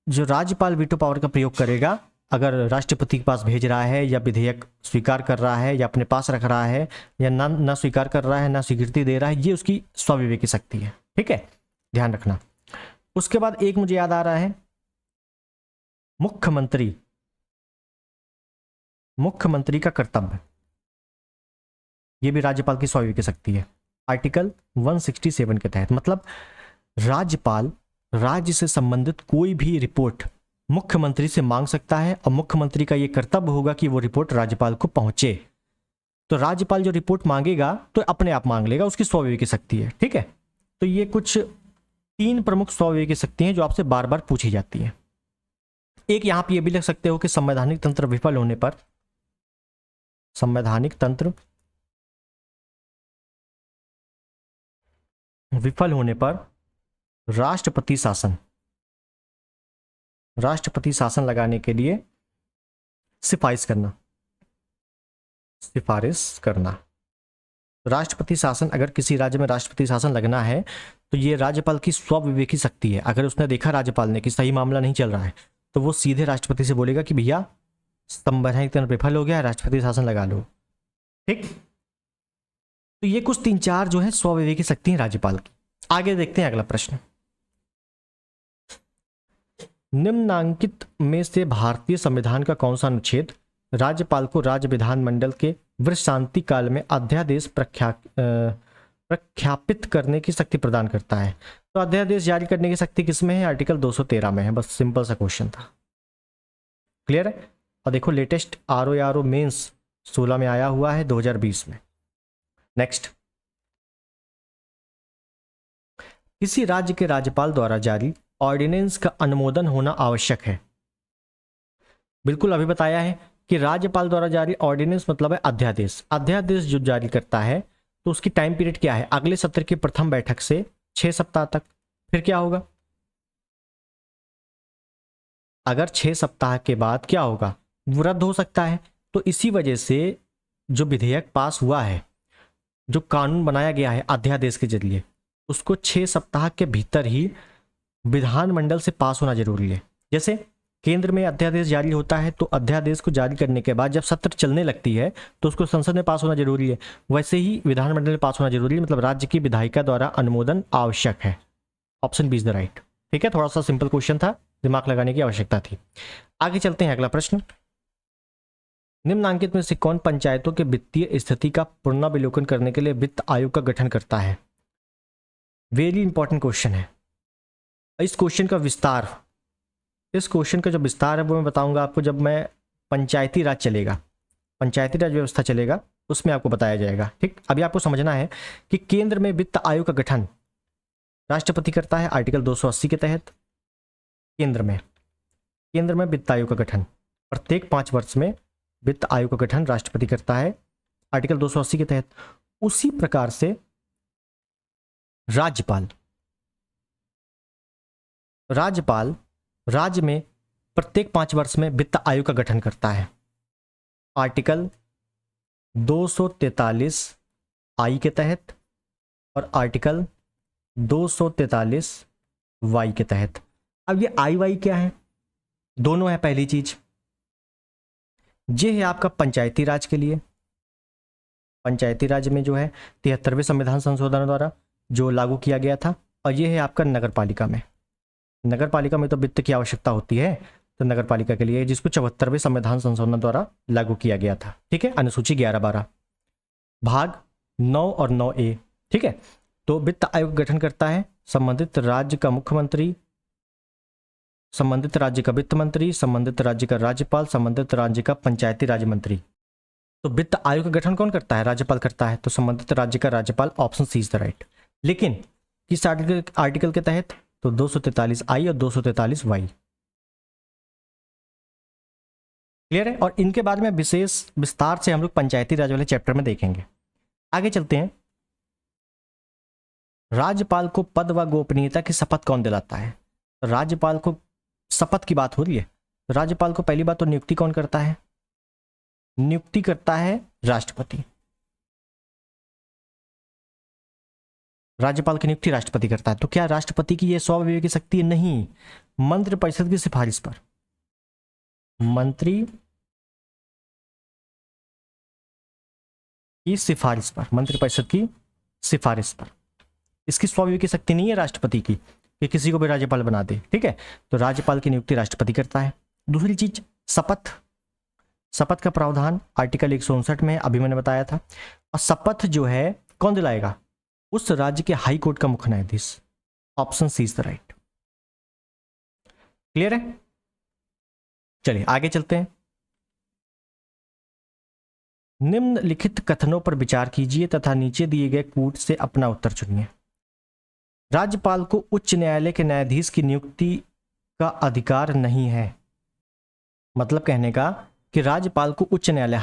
जो राज्यपाल वीटो पावर का प्रयोग करेगा, अगर राष्ट्रपति के पास भेज रहा है या विधेयक स्वीकार कर रहा है या अपने पास रख रहा है या ना स्वीकार कर रहा है ना स्वीकृति दे रहा है, ये उसकी स्वविवेकी शक्ति है। ठीक है, ध्यान रखना। उसके बाद एक मुझे याद आ रहा है, मुख्यमंत्री का कर्तव्य, ये भी राज्यपाल की स्वविवेकी शक्ति है, आर्टिकल 167 के तहत। मतलब राज्यपाल राज्य से संबंधित कोई भी रिपोर्ट मुख्यमंत्री से मांग सकता है और मुख्यमंत्री का यह कर्तव्य होगा कि वो रिपोर्ट राज्यपाल को पहुंचे। तो राज्यपाल जो रिपोर्ट मांगेगा तो अपने आप मांग लेगा, उसकी स्वविवेकी शक्ति है। ठीक है, तो ये कुछ 3 प्रमुख स्वविवेकी शक्ति हैं जो आपसे बार बार पूछी जाती हैं। एक यहां पे ये भी लिख सकते हो कि संवैधानिक तंत्र विफल होने पर विफल होने पर राष्ट्रपति शासन लगाने के लिए सिफारिश करना। राष्ट्रपति शासन, अगर किसी राज्य में राष्ट्रपति शासन लगना है तो ये राज्यपाल की स्वविवेकी शक्ति है। अगर उसने देखा राज्यपाल ने कि सही मामला नहीं चल रहा है तो वो सीधे राष्ट्रपति से बोलेगा कि भैया संवैधानिक तंत्र विफल हो गया है, राष्ट्रपति शासन लगा लो। ठीक, तो ये कुछ 3-4 जो है स्वविवेकी शक्ति है राज्यपाल की। आगे देखते हैं अगला प्रश्न। निम्नांकित में से भारतीय संविधान का कौन सा अनुच्छेद राज्यपाल को राज्य विधानमंडल के विश्रांति काल में अध्यादेश प्रख्यापित करने की शक्ति प्रदान करता है? तो अध्यादेश जारी करने की शक्ति किसमें है? आर्टिकल 213 में है। बस सिंपल सा क्वेश्चन था, क्लियर है। और देखो लेटेस्ट RO मेंस 16 में आया हुआ है 2020 में। नेक्स्ट, किसी राज्य के राज्यपाल द्वारा जारी ऑर्डिनेंस का अनुमोदन होना आवश्यक है। बिल्कुल अभी बताया है कि राज्यपाल द्वारा जारी ऑर्डिनेंस मतलब है अध्यादेश। अध्यादेश जो जारी करता है तो उसकी टाइम पीरियड क्या है? अगले सत्र की प्रथम बैठक से 6 सप्ताह तक। फिर क्या होगा? अगर 6 सप्ताह के बाद क्या होगा? वो रद्द हो सकता है। तो इसी वजह से जो विधेयक पास हुआ है, जो कानून बनाया गया है अध्यादेश के जरिए, उसको 6 सप्ताह के भीतर ही विधानमंडल से पास होना जरूरी है। जैसे केंद्र में अध्यादेश जारी होता है तो अध्यादेश को जारी करने के बाद जब सत्र चलने लगती है तो उसको संसद में पास होना जरूरी है, वैसे ही विधानमंडल में पास होना जरूरी है, मतलब राज्य की विधायिका द्वारा अनुमोदन आवश्यक है। Option B is the right. ठीक है, थोड़ा सा सिंपल क्वेश्चन था, दिमाग लगाने की आवश्यकता थी। आगे चलते हैं, अगला प्रश्न। निम्नांकित में से कौन पंचायतों के वित्तीय स्थिति का पुनरावलोकन करने के लिए वित्त आयोग का गठन करता है? वेरी इंपॉर्टेंट क्वेश्चन है। इस क्वेश्चन का जो विस्तार है वो मैं बताऊंगा आपको जब मैं पंचायती राज व्यवस्था चलेगा उसमें आपको बताया जाएगा। ठीक, अभी आपको समझना है कि केंद्र में वित्त आयोग का गठन राष्ट्रपति करता है आर्टिकल 280 के तहत। केंद्र में वित्त आयोग का गठन प्रत्येक 5 वर्ष में वित्त आयोग का गठन राष्ट्रपति करता है आर्टिकल 280 के तहत। उसी प्रकार से राज्यपाल राज्य में प्रत्येक 5 वर्ष में वित्त आयोग का गठन करता है आर्टिकल 243 आई के तहत और आर्टिकल 243 वाई के तहत। अब ये आई वाई क्या है? दोनों है। पहली चीज ये है आपका पंचायती राज के लिए। पंचायती राज में जो है 73वें संविधान संशोधन द्वारा जो लागू किया गया था, और ये है आपका नगरपालिका में तो वित्त की आवश्यकता होती है, तो नगरपालिका के लिए जिसको 74वें संविधान संशोधन द्वारा लागू किया गया था। ठीक है, अनुसूची 11-12 भाग 9 और 9A। ठीक है, तो वित्त आयोग गठन करता है संबंधित राज्य का मुख्यमंत्री, संबंधित राज्य का वित्त मंत्री, संबंधित राज्य का राज्यपाल, संबंधित राज्य का पंचायती राज मंत्री। तो वित्त आयोग का गठन कौन करता है? राज्यपाल करता है। तो संबंधित राज्य का राज्यपाल, option C is the right. लेकिन किस आर्टिकल के तहत? तो 243 आई और 243 वाई। क्लियर है? और इनके बारे में विशेष विस्तार से हम लोग पंचायती राज वाले चैप्टर में देखेंगे। आगे चलते हैं। राज्यपाल को पद व गोपनीयता की शपथ कौन दिलाता है? राज्यपाल को शपथ की बात हो रही है। राज्यपाल को पहली बात तो नियुक्ति कौन करता है? नियुक्ति करता है राष्ट्रपति। राज्यपाल की नियुक्ति राष्ट्रपति करता है। तो क्या राष्ट्रपति की यह स्वविवेकी शक्ति है? नहीं, मंत्रिपरिषद की सिफारिश पर, मंत्रिपरिषद की सिफारिश पर इसकी स्वविवेकी शक्ति नहीं है राष्ट्रपति की कि किसी को भी राज्यपाल बना दे। ठीक है, तो राज्यपाल की नियुक्ति राष्ट्रपति करता है। दूसरी चीज शपथ का प्रावधान आर्टिकल 159 में अभी मैंने बताया था। और शपथ जो है कौन दिलाएगा? उस राज्य के हाई कोर्ट का मुख्य न्यायाधीश। Option C is the right. Clear है? चलिए आगे चलते हैं। निम्नलिखित कथनों पर विचार कीजिए तथा नीचे दिए गए कूट से अपना उत्तर चुनिए। राज्यपाल को उच्च न्यायालय के न्यायाधीश की नियुक्ति का अधिकार नहीं है। मतलब कहने का कि राज्यपाल को उच्च न्यायालय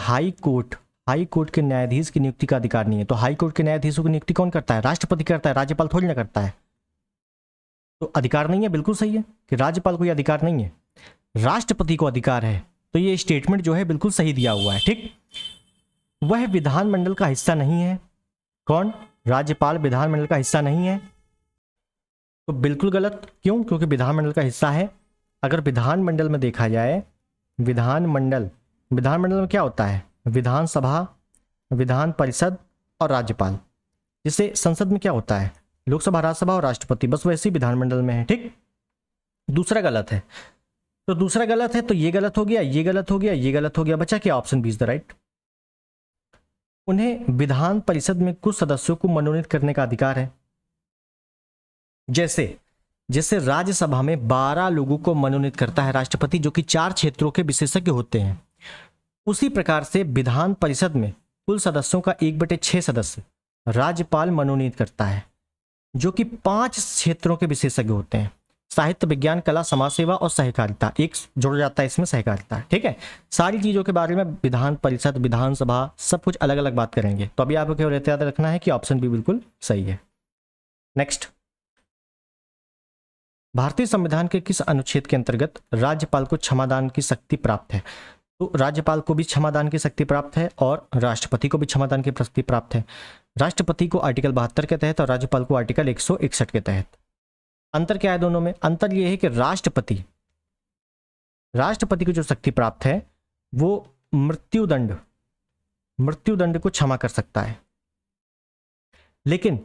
हाई कोर्ट के न्यायाधीश की नियुक्ति का अधिकार नहीं है। तो हाई कोर्ट के न्यायाधीशों की नियुक्ति कौन करता है? राष्ट्रपति करता है, राज्यपाल थोड़ी ना करता है। तो अधिकार नहीं है, बिल्कुल सही है कि राज्यपाल को यह अधिकार नहीं है, राष्ट्रपति को अधिकार है। तो ये स्टेटमेंट जो है बिल्कुल सही दिया हुआ है। ठीक, वह विधानमंडल का हिस्सा नहीं है। कौन? राज्यपाल विधानमंडल का हिस्सा नहीं है। तो बिल्कुल गलत। क्यों? क्योंकि विधानमंडल का हिस्सा है। अगर विधानमंडल में देखा जाए, विधानमंडल में क्या होता है? विधानसभा, विधान परिषद और राज्यपाल। जिसे संसद में क्या होता है? लोकसभा, राज्यसभा और राष्ट्रपति। बस वैसे ही विधानमंडल में है। ठीक, दूसरा गलत है। तो दूसरा गलत है, तो ये गलत हो गया, ये गलत हो गया, ये गलत हो गया। बचा क्या? Option B is the right. उन्हें विधान परिषद में कुछ सदस्यों को मनोनीत करने का अधिकार है। जैसे राज्यसभा में 12 लोगों को मनोनीत करता है राष्ट्रपति, जो कि 4 क्षेत्रों के विशेषज्ञ होते हैं। उसी प्रकार से विधान परिषद में कुल सदस्यों का 1/6 सदस्य राज्यपाल मनोनीत करता है, जो कि 5 क्षेत्रों के विशेषज्ञ होते हैं। साहित्य, विज्ञान, कला, समाज सेवा और सहकारिता। एक जुड़ जाता है इसमें, सहकारिता। ठीक है, सारी चीजों के बारे में विधान परिषद, विधानसभा, सब कुछ अलग अलग बात करेंगे। तो अभी आपको केवल याद रखना है कि ऑप्शन बी बिल्कुल सही है। नेक्स्ट, भारतीय संविधान के किस अनुच्छेद के अंतर्गत राज्यपाल को क्षमादान की शक्ति प्राप्त है? तो राज्यपाल को भी क्षमादान की शक्ति प्राप्त है और राष्ट्रपति को भी क्षमादान की शक्ति प्राप्त है। राष्ट्रपति को आर्टिकल 72 के तहत और राज्यपाल को आर्टिकल 161 के तहत। अंतर क्या है दोनों में? अंतर यह है कि राष्ट्रपति को जो शक्ति प्राप्त है वो मृत्युदंड को क्षमा कर सकता है, लेकिन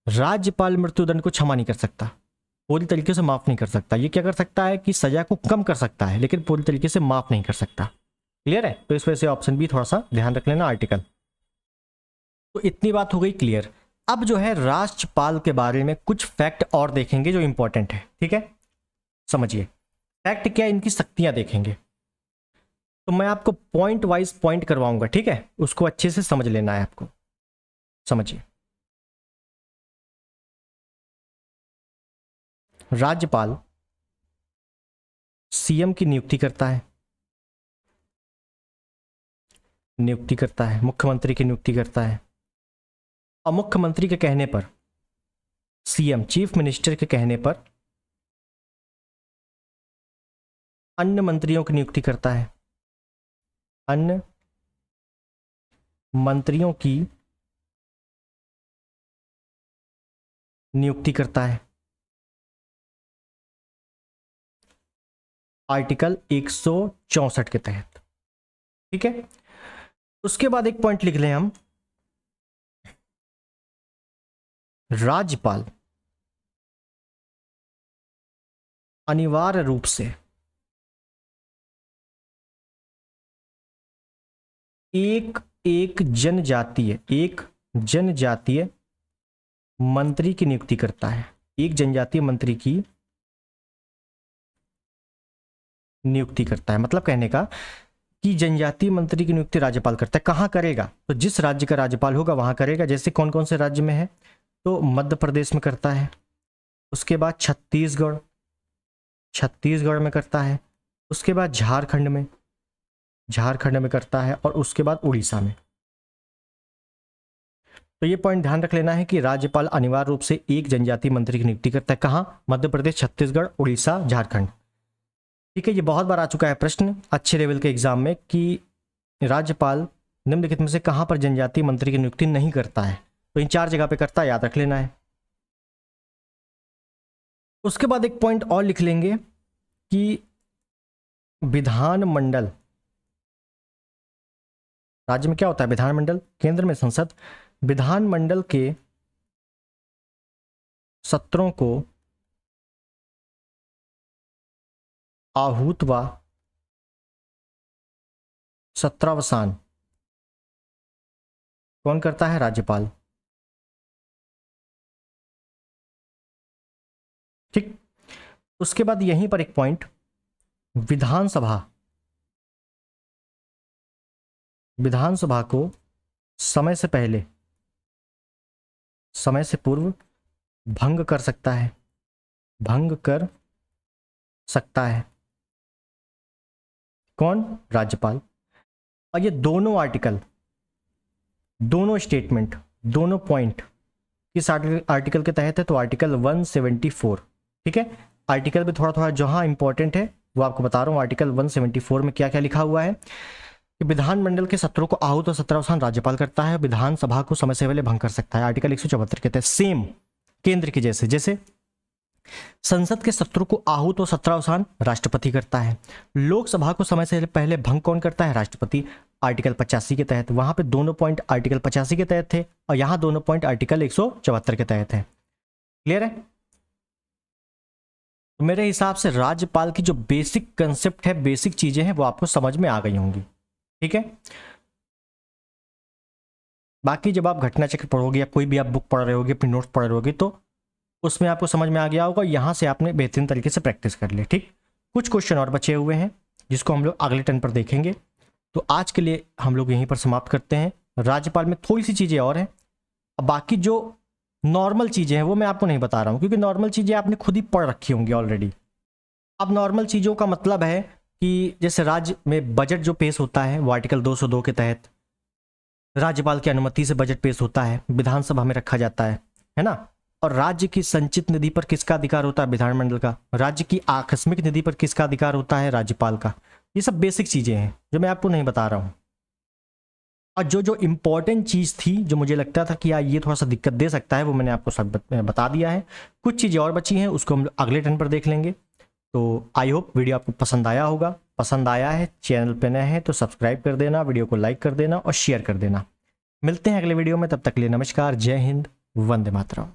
राज्यपाल मृत्युदंड को क्षमा नहीं कर सकता, पूरी तरीके से माफ नहीं कर सकता। ये क्या कर सकता है कि सजा को कम कर सकता है, लेकिन पूरी तरीके से माफ नहीं कर सकता। क्लियर है? तो इस वजह से ऑप्शन बी थोड़ा सा ध्यान रख लेना, आर्टिकल। तो इतनी बात हो गई क्लियर। अब जो है राज्यपाल के बारे में कुछ फैक्ट और देखेंगे जो इंपॉर्टेंट है। ठीक है, समझिए फैक्ट क्या, इनकी शक्तियां देखेंगे। तो मैं आपको पॉइंट वाइज पॉइंट करवाऊंगा। ठीक है, उसको अच्छे से समझ लेना है आपको। समझिए, राज्यपाल सीएम की नियुक्ति करता है, मुख्यमंत्री की नियुक्ति करता है, और मुख्यमंत्री के कहने पर, सीएम चीफ मिनिस्टर के कहने पर अन्य मंत्रियों की नियुक्ति करता है, अन्य मंत्रियों की नियुक्ति करता है। आर्टिकल 164 के तहत। ठीक है, उसके बाद एक पॉइंट लिख लें हम, राज्यपाल अनिवार्य रूप से एक जनजातीय मंत्री की नियुक्ति करता है। एक जनजातीय मंत्री की नियुक्ति करता है, मतलब कहने का कि जनजातीय मंत्री की नियुक्ति राज्यपाल करता है। कहां करेगा? तो जिस राज्य का राज्यपाल होगा वहां करेगा। जैसे कौन कौन से राज्य में है? तो मध्य प्रदेश में करता है, उसके बाद छत्तीसगढ़ में करता है, उसके बाद झारखंड में करता है, और उसके बाद उड़ीसा में। तो ये पॉइंट ध्यान रख लेना है कि राज्यपाल अनिवार्य रूप से एक जनजातीय मंत्री की नियुक्ति करता है। कहां? मध्य प्रदेश, छत्तीसगढ़, उड़ीसा, झारखंड। ठीक है, ये बहुत बार आ चुका है प्रश्न अच्छे लेवल के एग्जाम में कि राज्यपाल निम्नलिखित में से कहां पर जनजातीय मंत्री की नियुक्ति नहीं करता है। तो इन 4 जगह पे करता है, याद रख लेना है। उसके बाद एक पॉइंट और लिख लेंगे कि विधानमंडल, राज्य में क्या होता है? विधानमंडल, केंद्र में संसद। विधानमंडल के सत्रों को आहूत व सत्रावसान कौन करता है? राज्यपाल। ठीक, उसके बाद यहीं पर एक पॉइंट, विधानसभा को समय से पहले, समय से पूर्व भंग कर सकता है। कौन? राज्यपाल। और ये दोनों आर्टिकल दोनों स्टेटमेंट, दोनों पॉइंट किस आर्टिकल के तहत है, तो आर्टिकल 174। ठीक है, आर्टिकल भी थोड़ा थोड़ा जहां इंपॉर्टेंट है वो आपको बता रहा हूँ। आर्टिकल 174 में क्या क्या लिखा हुआ है कि विधानमंडल के सत्रों को आहूत और सत्रावसान राज्यपाल करता है, विधानसभा को समय से पहले भंग कर सकता है। आर्टिकल 174 के तहत सेम केंद्र की जैसे, जैसे संसद के सत्रों को आहूत और सत्रावसान राष्ट्रपति करता है, लोकसभा को समय से पहले भंग कौन करता है, राष्ट्रपति। आर्टिकल 85 के तहत, वहां पे दोनों पॉइंट आर्टिकल 85 के तहत थे और यहां दोनों पॉइंट आर्टिकल 174 के तहत है। क्लियर है? तो मेरे हिसाब से राज्यपाल की जो बेसिक कंसेप्ट है, बेसिक चीजें हैं, वो आपको समझ में आ गई होंगी। ठीक है, बाकी जब आप घटना चक्र पढ़ोगे या कोई भी आप बुक पढ़ रहे होगे, अपनी नोट्स पढ़ रहे होगे, तो उसमें आपको समझ में आ गया होगा। यहाँ से आपने बेहतरीन तरीके से प्रैक्टिस कर ली। ठीक, कुछ क्वेश्चन और बचे हुए हैं जिसको हम लोग अगले टर्न पर देखेंगे। तो आज के लिए हम लोग यहीं पर समाप्त करते हैं। राज्यपाल में थोड़ी सी चीज़ें और हैं, अब बाकी जो नॉर्मल चीज़ें हैं वो मैं आपको नहीं बता रहा हूँ, क्योंकि नॉर्मल चीज़ें आपने खुद ही पढ़ रखी होंगी ऑलरेडी। अब नॉर्मल चीज़ों का मतलब है कि जैसे राज्य में बजट जो पेश होता है वो आर्टिकल 202 के तहत राज्यपाल की अनुमति से बजट पेश होता है, विधानसभा में रखा जाता है ना। और राज्य की संचित निधि पर किसका अधिकार होता है, विधानमंडल का। राज्य की आकस्मिक निधि पर किसका अधिकार होता है, राज्यपाल का। ये सब बेसिक चीजें हैं जो मैं आपको नहीं बता रहा हूं। और जो जो इंपॉर्टेंट चीज थी जो मुझे लगता था कि यार ये थोड़ा सा दिक्कत दे सकता है, वो मैंने आपको सब बता दिया है। कुछ चीजें और बची हैं, उसको हम अगले टर्न पर देख लेंगे। तो आई होप वीडियो आपको पसंद आया होगा। पसंद आया है, चैनल पे नए हैं तो सब्सक्राइब कर देना, वीडियो को लाइक कर देना और शेयर कर देना। मिलते हैं अगले वीडियो में, तब तक के लिए नमस्कार, जय हिंद, वंदे मातरम।